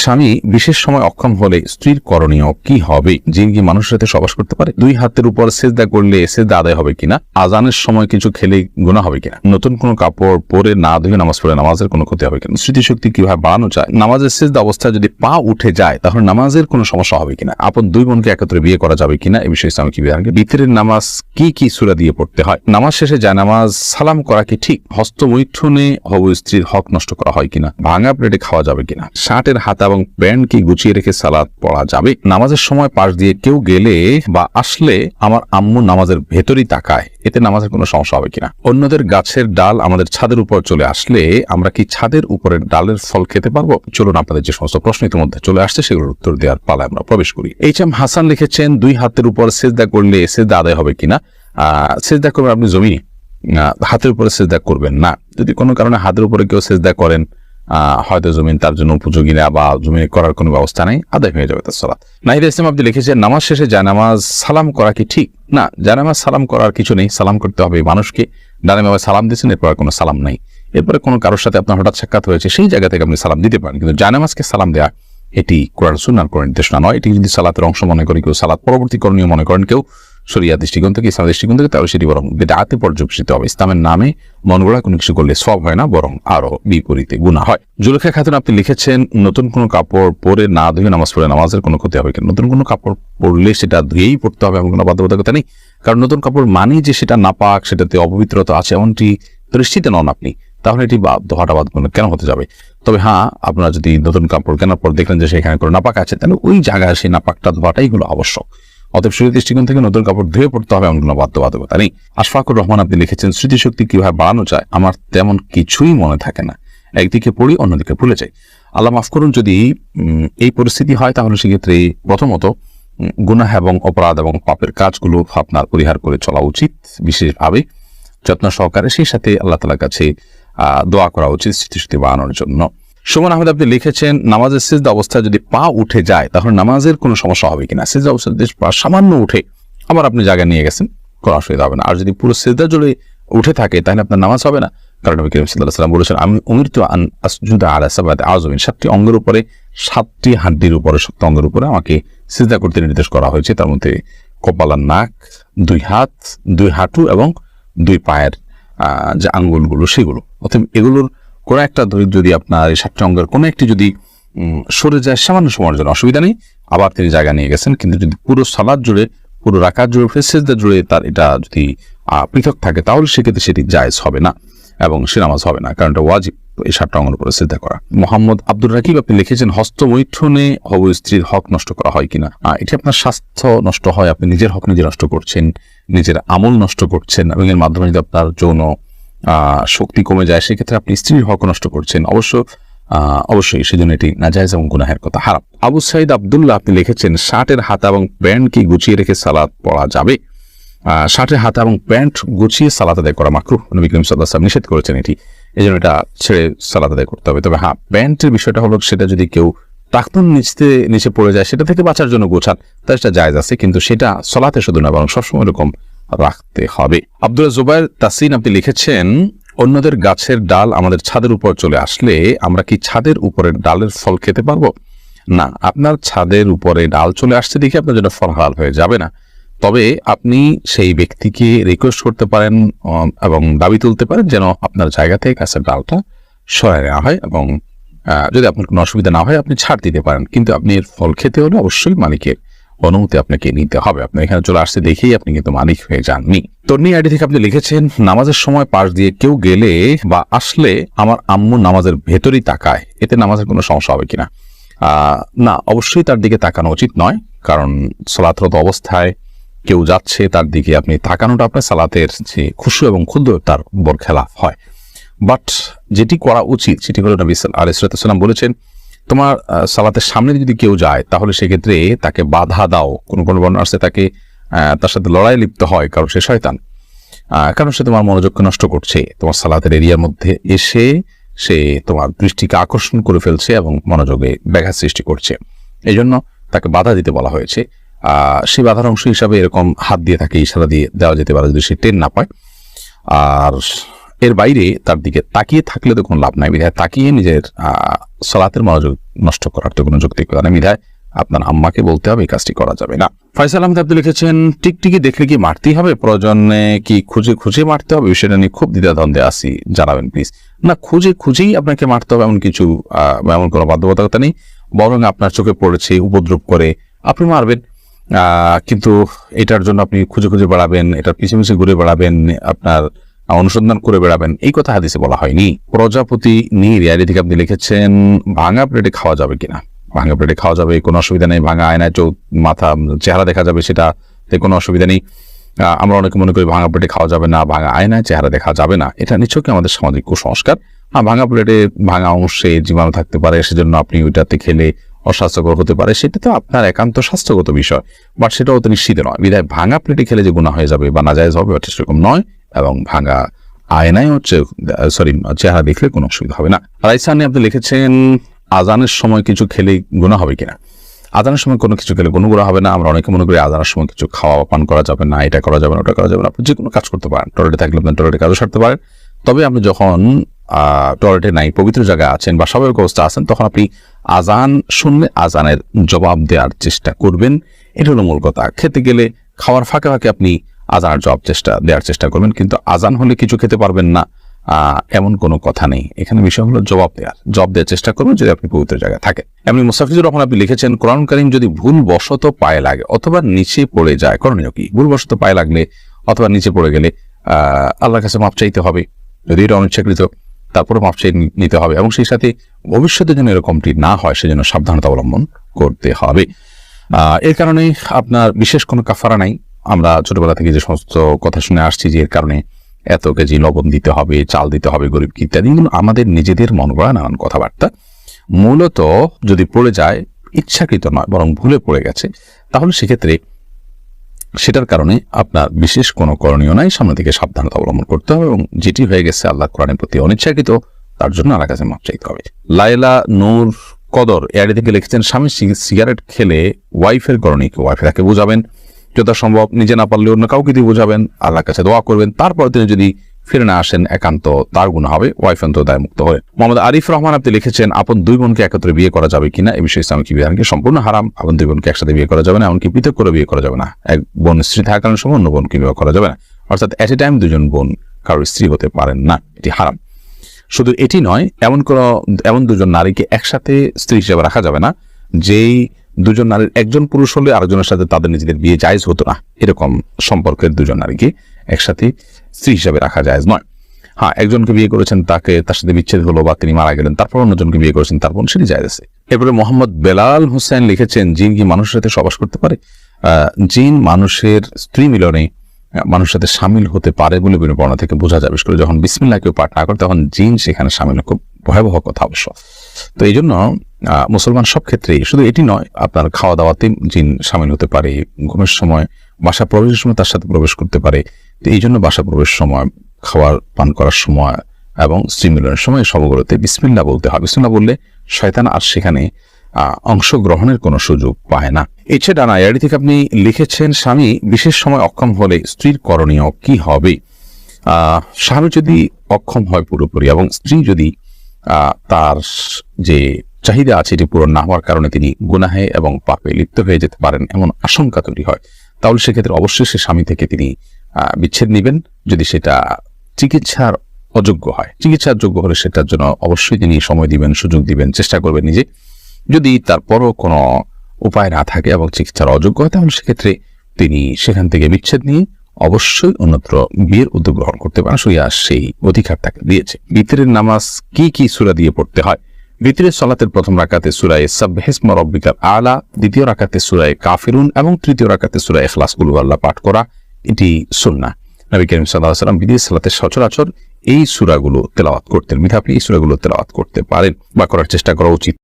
স্বামী বিশেষ সময় অক্ষম হলে স্ত্রীর করণীয় কি হবে? যিনি কি মানুষের সাথে সবাস করতে পারে? দুই হাতের উপর সেজদা করলে সেজদা আদায় হবে কিনা? আজানের সময় কিছু খেলে গুনাহ হবে কিনা? নতুন কোনো কাপড় পরে না ধুয়ে নামাজ পড়ে নামাজের কোনো ক্ষতি হবে কিনা? স্মৃতিশক্তি কিভাবে বাড়ানো যায়? নামাজের সেজদা অবস্থায় যদি পা উঠে যায় তাহলে নামাজের কোনো সমস্যা হবে কিনা? আপন দুই বোনকে একত্রে বিয়ে করা যাবে কিনা? এই বিষয়ে ইসলাম কি বিধান? বিতরের নামাজ কি সূরা দিয়ে পড়তে হয়? নামাজ শেষে যায় নামাজ সালাম করা কি ঠিক? হস্তমৈথুনে হবু স্ত্রীর হক নষ্ট করা হয় কিনা? ভাঙা প্লেটে খাওয়া যাবে কিনা? শার্টের হাতা এবং প্যান্ট কি গুছিয়ে রেখে সালাত পড়া যাবে? নামাজের সময় পাশ দিয়ে কেউ গেলে বা আসলে আমার আম্মু নামাজের ভেতরই তাকায়, এতে নামাজের কোনো সমস্যা হবে কিনা? অন্যদের গাছের ডাল আমাদের ছাদের উপর চলে আসলে আমরা কি ছাদের উপরের ডালের ফল খেতে পারবো? চলুন আপনাদের যে সমস্ত প্রশ্ন ইতিমধ্যে চলে আসছে সেগুলোর উত্তর দেওয়ার পালায় আমরা প্রবেশ করি। এইচ.এম. হাসান লিখেছেন, দুই হাতের উপর সেজদা করলে সেজদা আদায় হবে কিনা? সেজদা করবেন আপনি জমিনে, হাতের উপরে সেজদা করবেন না। যদি কোনো কারণে হাতের উপরে কেউ সেজদা করেন, হয়তো জমিন তার জন্য উপযোগী না বা জমিনে করার কোনো ব্যবস্থা নাই, আদায় হয়ে যাবে তার সালাত। নাহিদ ইসলাম আপনি লিখেছেন, নামাজ শেষে জায়নামাজ সালাম করা কি ঠিক? না, জায়নামাজ সালাম করার কিছু নেই। সালাম করতে হবে মানুষকে। ডানে বামে সালাম দিয়েছেন, এরপর কোনো সালাম নাই। এরপরে কোনো কারোর সাথে আপনার হঠাৎ সাক্ষাৎ হয়েছে, সেই জায়গা থেকে আপনি সালাম দিতে পারেন, কিন্তু জায়নামাজকে সালাম দেওয়া এটি কোরআন সুন্নাহর কোনো নির্দেশনা নয়। এটি যদি সালাতের অংশ মনে করি কেউ, সালাত পরবর্তী করণীয় মনে করেন কেউ, শরিয়া দৃষ্টিকোণ থেকে, ইসলাম দৃষ্টিকোণ থেকে, তাহলে সেটি বরং বিদআতে পর্যবেসিত হবে। ইসলামের নামে মন গড়া কোনো কিছু করলে সওয়াব হয় না, বরং আরো বিপরীতে গুনাহ হয়। জুলেখা খাতুন আপনি লিখেছেন, নতুন কোনো কাপড় পরে না ধুয়ে নামাজ পড়ে নামাজের কোনো ক্ষতি হবে কিনা? নতুন কোনো কাপড় পরলে সেটা ধুয়েই পড়তে হবে এমন কোনো বাধ্যবাধকতা নেই। কারণ নতুন কাপড় মানেই যে সেটা নাপাক, সেটাতে অপবিত্রতা আছে এমনটি দৃষ্টিতে নন আপনি, তাহলে এটি বাধ্যটা বাধ্যবাধকতা কেন হতে যাবে? তবে হ্যাঁ, আপনারা যদি নতুন কাপড় কেনার পর দেখলেন যে সেখানে কোনো নাপাক আছে, তাহলে ওই জায়গায় সেই নাপাকটা ধোয়াটাই হলো আবশ্যক। অতএব শরীর দৃষ্টিকোণ থেকে নতুন কাপড় ধুয়ে পড়তে হবে এমন কোনো বাধ্যবাধকতা নেই। আশফাকুর রহমান আপনি লিখেছেন, স্মৃতিশক্তি কিভাবে বাড়ানো যায়? আমার তেমন কিছুই মনে থাকে না, একদিকে পড়ি অন্যদিকে ভুলে যাই। আল্লাহ মাফ করুন, যদি এই পরিস্থিতি হয় তাহলে সেক্ষেত্রে প্রথমত গুনাহ এবং অপরাধ এবং পাপের কাজগুলো আপনার পরিহার করে চলা উচিত বিশেষভাবে যত্ন সহকারে। সেই সাথে আল্লাহ তাআলার কাছে দোয়া করা উচিত স্মৃতিশক্তি বাড়ানোর জন্য। সুমন আহমেদ আপনি লিখেছেন, নামাজের সিজদা অবস্থায় যদি পা উঠে যায় তাহলে নামাজের কোনো সমস্যা হবে কিনা? সিজদা অবস্থায় পা সামান্য উঠে আবার আপনি জায়গা নিয়ে গেছেন, কোনো অসুবিধা হবে না। আর যদি পুরো সিজদা জুড়ে উঠে থাকে তাহলে আপনার নামাজ হবে না, কারণ নবী করিম সাল্লাল্লাহু আলাইহি ওয়াসাল্লাম বলেছেন, আমি উমিরতু আন আসজুদা আলা সাবআতি আযমিন, 7টি অঙ্গের উপরে, 7টি হাড্ডির উপরে, 7 অঙ্গের উপরে আমাকে সিজদা করতে নির্দেশ করা হয়েছে। তার মধ্যে কপাল আর নাক, 2 হাত, 2 হাঁটু এবং 2 পায়ের যে আঙ্গুলগুলো সেগুলো। অর্থাৎ এগুলোর কোনো একটা যদি আপনার এই 7টি অঙ্গের কোনো একটি যদি সরে যায় সামান্য সময়ের জন্য অসুবিধা নেই, আবার তিনি জায়গা নিয়ে গেছেন। কিন্তু যদি পুরো সালাত জুড়ে, পুরো রাকাত জুড়ে, সিজদা জুড়ে তার এটা যদি পৃথক থাকে তাহলে সেক্ষেত্রে সেটি জায়েজ হবে না এবং সে নামাজ হবে না, কারণ এটা ওয়াজিব এই 7টা অঙ্গের উপরে সিজদা করা। মোহাম্মদ আব্দুর রাকিব আপনি লিখেছেন, হস্তমৈথুনে হবু স্ত্রীর হক নষ্ট করা হয় কিনা? এটি আপনার স্বাস্থ্য নষ্ট হয়, আপনি নিজের হক নিজে নষ্ট করছেন, নিজের আমল নষ্ট করছেন, এবং এর মাধ্যমে যদি আপনার যৌন শক্তি কমে যায় সেক্ষেত্রে আপনি স্ত্রীর হক নষ্ট করছেন। অবশ্যই সেজন্য এটি নাজায়েজ এবং গুনাহের কথা, হারাম। আবু সাইদ আব্দুল্লাহ আপনি লিখেছেন, শার্টের হাতা এবং প্যান্ট কি গুছিয়ে রেখে সালাত পড়া যাবে? শার্টের হাতা এবং প্যান্ট গুছিয়ে সালাত আদায় করা মাকরুহ, নবী করিম সাল্লাল্লাহু আলাইহি ওয়াসাল্লাম নিষেধ করেছেন এটি, এই জন্য এটা ছেড়ে সালাত আদায় করতে হবে। তবে হ্যাঁ, প্যান্টের বিষয়টা হলো সেটা যদি কেউ টাকনুন নিচে পড়ে যায় সেটা থেকে বাঁচার জন্য গোছান, তাই সেটা জায়েজ আছে, কিন্তু সেটা সালাতে শুধু না বরং সবসময় এরকম রাখতে হবে। আব্দুল্লাহ জুবাইর তাসিন আপনি লিখেছেন, অন্যদের গাছের ডাল আমাদের ছাদের উপর চলে আসলে আমরা কি ছাদের উপরের ডালের ফল খেতে পারবো? না, আপনার ছাদের উপরে ডাল চলে আসছে দেখে আপনার জন্য ফল হালাল হয়ে যাবে না। তবে আপনি সেই ব্যক্তিকে রিকোয়েস্ট করতে পারেন এবং দাবি তুলতে পারেন যেন আপনার জায়গা থেকে গাছের ডালটা সরায় নেওয়া হয়, এবং যদি আপনার কোনো অসুবিধা না হয় আপনি ছাড় দিতে পারেন, কিন্তু আপনি এর ফল খেতে হলে অবশ্যই মালিকের অনুমতি আপনাকে নিতে হবে। আপনি এখানে চলে আসতে দেখেই আপনি কিন্তু মালিক হয়ে যাননি। তন্নি আইডি থেকে আপনি লিখেছেন, নামাজের সময় পাশ দিয়ে কেউ গেলে বা আসলে আমার আম্মু নামাজের ভেতরই তাকায়, এতে নামাজের কোনো সমস্যা হবে কিনা? না, অবশ্যই তার দিকে তাকানো উচিত নয়, কারণ সালাতরত অবস্থায় কেউ যাচ্ছে তার দিকে আপনি তাকানোটা আপনার সালাতের যে খুশু এবং ক্ষুদ্র তার বরখেলাফ হয়। বাট যেটি করা উচিত সেটি হলো, নবী আলাইহিস সালাম বলেছেন, তোমার সালাতের সামনে যদি কেউ যায় তাহলে সেক্ষেত্রে তাকে বাধা দাও। কোন বর্ণনা আছে তাকে তার সাথে লড়াই লিপ্ত হয়, কারণ সে শয়তান, কারণ সে তোমার মনোযোগকে নষ্ট করছে, তোমার সালাতের এরিয়ার মধ্যে এসে সে তোমার দৃষ্টিকে আকর্ষণ করে ফেলছে এবং মনোযোগে ব্যাঘাত সৃষ্টি করছে। এই জন্য তাকে বাধা দিতে বলা হয়েছে। সেই বাধার অংশ হিসাবে এরকম হাত দিয়ে তাকে ইশারা দিয়ে দেওয়া যেতে পারে যদি সে টের না পায়। আর এর বাইরে তার দিকে তাকিয়ে থাকলে তো কোনো লাভ নাই। বিধায় তাকিয়ে নিজের সালাতের মনোযোগ নষ্ট করার তো কোনো যৌক্তিকতা নেই। বিধায় আপনার আম্মাকে বলতে হবে এই কাজটি করা যাবে না। ফয়সাল আহমেদ আপনি লিখেছেন, টিকটিকি দেখলে কি মারতেই হবে? প্রয়োজনে কি খুঁজে খুঁজে মারতে হবে? বিষয়টা নিয়ে খুব দ্বিধাদ্বন্দ্বে আছি, জানাবেন প্লিজ। না, খুঁজে খুঁজেই আপনাকে মারতে হবে এমন কিছু এমন কোনো বাধ্যবাধকতা নেই। বরং আপনার চোখে পড়েছে, উপদ্রব করে, আপনি মারবেন। কিন্তু এটার জন্য আপনি খুঁজে খুঁজে বেড়াবেন, এটার পিছিয়ে পিছিয়ে ঘুরে বেড়াবেন, আপনার অনুসন্ধান করে বেড়াবেন, এই কথা হাদিসে বলা হয়নি। প্রজাপতি নিয়ে রিয়ালি থেকে আপনি লিখেছেন, ভাঙা প্লেটে খাওয়া যাবে কিনা? ভাঙা প্লেটে খাওয়া যাবে, কোনো অসুবিধা নেই। ভাঙা আয়নায় মাথা চেহারা দেখা যাবে, সেটাতে কোনো অসুবিধা নেই। আমরা অনেকে মনে করি ভাঙা প্লেটে খাওয়া যাবে না, ভাঙা আয়নায় চেহারা দেখা যাবে না। এটা নিছকই আমাদের সামাজিক কুসংস্কার। ভাঙা প্লেটে ভাঙা অংশে জীবাণু থাকতে পারে, সেজন্য আপনি ওইটাতে খেলে অস্বাস্থ্যকর হতে পারে, সেটা তো আপনার একান্ত স্বাস্থ্যগত বিষয়, বাট সেটাও তো নিশ্চিত নয়। বিধায় ভাঙা প্লেটে খেলে যে গুনাহ হয়ে যাবে বা নাজায়েজ হবে, ওটা সেরকম নয়। এবং ভাঙা আয়নায় চেহারা দেখলে কোনো অসুবিধা হবে না। রাইসানি আপনি লিখেছেন, আজানের সময় কিছু খেলে গুনাহ হবে কিনা? আজানের সময় কোনো কিছু খেলে কোনো গুনাহ হবে না। আমরা অনেকে মনে করি আজানের সময় কিছু খাওয়া পান করা যাবে না, এটা করা যাবে না, ওটা করা যাবে না। আপনি যে কোনো কাজ করতে পারেন, টয়লেটে থাকলে আপনি টয়লেটে কাজও সারতে পারেন। তবে আপনি যখন টয়লেটে নাই, পবিত্র জায়গায় আছেন বা স্বাভাবিক অবস্থা আছেন, তখন আপনি আজান শুনলে আজানের জবাব দেওয়ার চেষ্টা করবেন। এটা হলো মূল কথা। খেতে গেলে খাওয়ার ফাঁকে ফাঁকে আপনি আজানের জবাব দেওয়ার চেষ্টা করবেন, কিন্তু আজান হলে কিছু খেতে পারবেন না এমন কোনো কথা নেই। এখানে বিষয় হলো জবাব দেওয়ার চেষ্টা করবেন যদি আপনি পবিত্র জায়গায় থাকেন। এমনি মুস্তাফিজুর রহমান আপনি লিখেছেন, কোরআন কারীম যদি ভুলবশত পায়ে লাগে অথবা নিচে পড়ে যায়, করণীয় কি? ভুলবশত পায়ে লাগলে অথবা নিচে পড়ে গেলে আল্লাহর কাছে মাপ চাইতে হবে, যদি এটা অনিচ্ছাকৃত, তারপরে মাপ চাই নিতে হবে, এবং সেই সাথে ভবিষ্যতে যেন এরকমটি না হয় সেজন্য সাবধানতা অবলম্বন করতে হবে। এর কারণে আপনার বিশেষ কোনো কাফারা নাই। আমরা ছোটবেলা থেকে যে সমস্ত কথা শুনে আসছি যে এর কারণে এত কেজি লবণ দিতে হবে, চাল দিতে হবে গরিবকে ইত্যাদি, কিন্তু আমাদের নিজেদের মন গড়া নানান কথাবার্তা। মূলত যদি পড়ে যায়, ইচ্ছাকৃত নয় বরং ভুলে পড়ে গেছে, তাহলে সেক্ষেত্রে সেটার কারণে আপনার বিশেষ কোনো করণীয় নাই, সামনে থেকে সাবধানতা অবলম্বন করতে হবে, এবং যেটি হয়ে গেছে আল্লাহ কোরআনের প্রতি অনিচ্ছাকৃত, তার জন্য আল্লাহর কাছে মাপ চাইতে হবে। লায়লা নূর কদর এআইডি থেকে লিখেছেন, স্বামী সিগারেট খেলে ওয়াইফের করণীয় কি? ওয়াইফ তাকে বোঝাবেন, যথাসম্ভব নিজে না পারলে অন্য কাউকে দিয়ে বোঝাবেন, আল্লাহর কাছে দোয়া করবেন, তারপর তিনি যদি ফিরে না আসেন একান্ত তার গুনাহ হবে, ওয়াইফ অন্তত দায় মুক্ত হবে। মোহাম্মদ আরিফ রহমান আপনি লিখেছেন, আপন দুই বোনকে একত্রে বিয়ে করা যাবে কিনা? এই বিষয়ে ইসলামিক বিধানকে সম্পূর্ণ হারাম। আপন দুই বোনকে একসাথে বিয়ে করা যাবে না, এমনকি পৃথক করে বিয়ে করা যাবে না। এক বোন স্ত্রী থাকার সময় অন্য বোনকে বিয়ে করা যাবে না, অর্থাৎ এট এ টাইম দুজন বোন কারোর স্ত্রী হতে পারেন না, এটি হারাম। শুধু এটি নয়, এমন দুজন নারীকে একসাথে স্ত্রী হিসেবে রাখা যাবে না যেই দুজন নারীর একজন পুরুষ হলে আরেকজনের সাথে তাদের নিজেদের বিয়ে জায়েজ হতো না, এরকম সম্পর্কের দুজন নারীকে একসাথে স্ত্রী হিসেবে রাখা জায়েজ নয়। হ্যাঁ, একজনকে বিয়ে করেছেন, তার সাথে বিচ্ছেদ হলো বা তিনি মারা গেলেন, তারপর অন্যজনকে বিয়ে করেছেন, তারপর সেটি জায়েজ আছে। এরপরে মোহাম্মদ বেলাল হোসেন লিখেছেন, জিন কি মানুষের সাথে সবাস করতে পারে? জিন মানুষের স্ত্রী মিলনে মানুষের সাথে সামিল হতে পারে বলে বিভিন্ন বর্ণনা থেকে বোঝা যায়। বিশেষ করে যখন বিসমিল্লাহ কেউ পাঠ না করে তখন জিন সেখানে সামিল, খুব ভয়াবহ কথা অবশ্য। তো এই জন্য মুসলমান সব ক্ষেত্রেই, শুধু এটি নয়, আপনার খাওয়া দাওয়াতে জিন সামিল হতে পারে, ঘুমের সময়, বাসা প্রবেশের সময় তার সাথে প্রবেশ করতে পারে। তো এই জন্য বাসা প্রবেশের সময়, খাওয়ার পান করার সময় এবং স্ত্রী মিলনের সময় সবগুলোতে বিসমিল্লাহ বলতে হয়। বিসমিল্লাহ বললে শয়তান আর সেখানে অংশগ্রহণের কোনো সুযোগ পায় না। এছাড়া ডানা এআইডি থেকে আপনি লিখেছেন, স্বামী বিশেষ সময় অক্ষম হলে স্ত্রীর করণীয় কি হবে? স্বামী যদি অক্ষম হয় পুরোপুরি এবং স্ত্রী যদি তার যে চাহিদা আছে এটি পূরণ না হওয়ার কারণে তিনি গুনাহে এবং পাপে লিপ্ত হয়ে যেতে পারেন এমন আশঙ্কা তৈরি হয়, তাহলে সেক্ষেত্রে অবশ্যই সে স্বামী থেকে তিনি বিচ্ছেদ নেবেন। যদি সেটা চিকিৎসার অযোগ্য হয়, চিকিৎসার যোগ্য হলে সেটার জন্য অবশ্যই তিনি সময় দিবেন, সুযোগ দিবেন, চেষ্টা করবেন নিজে। যদি তারপরও কোনো উপায় না থাকে এবং চিকিৎসার অযোগ্য হয়, তাহলে সেক্ষেত্রে তিনি সেখান থেকে বিচ্ছেদ নিয়ে অবশ্যই অন্যত্র বিয়ের উদ্যোগ গ্রহণ করতে পারেন। সেই অধিকার তাকে দিয়েছে। বিতরের নামাজ কি কি সূরা দিয়ে পড়তে হয়? বিতরের সালাতের প্রথম রাকাতে সূরা সাব্বিহিসমা রাব্বিকাল আলা, দ্বিতীয় রাকাতে সূরা কাফিরুন এবং তৃতীয় রাকাতে সূরা ইখলাস কুল হুয়াল্লাহ পাঠ করা, এটি সুন্নাহ। নবী করিম সাল্লাল্লাহু আলাইহি ওয়াসাল্লাম বিতরের সালাতের সচরাচর এই সূরাগুলো তেলাওয়াত করতেন। আপনি এই সূরাগুলো তেলাওয়াত করতে পারেন বা করার চেষ্টা করা উচিত।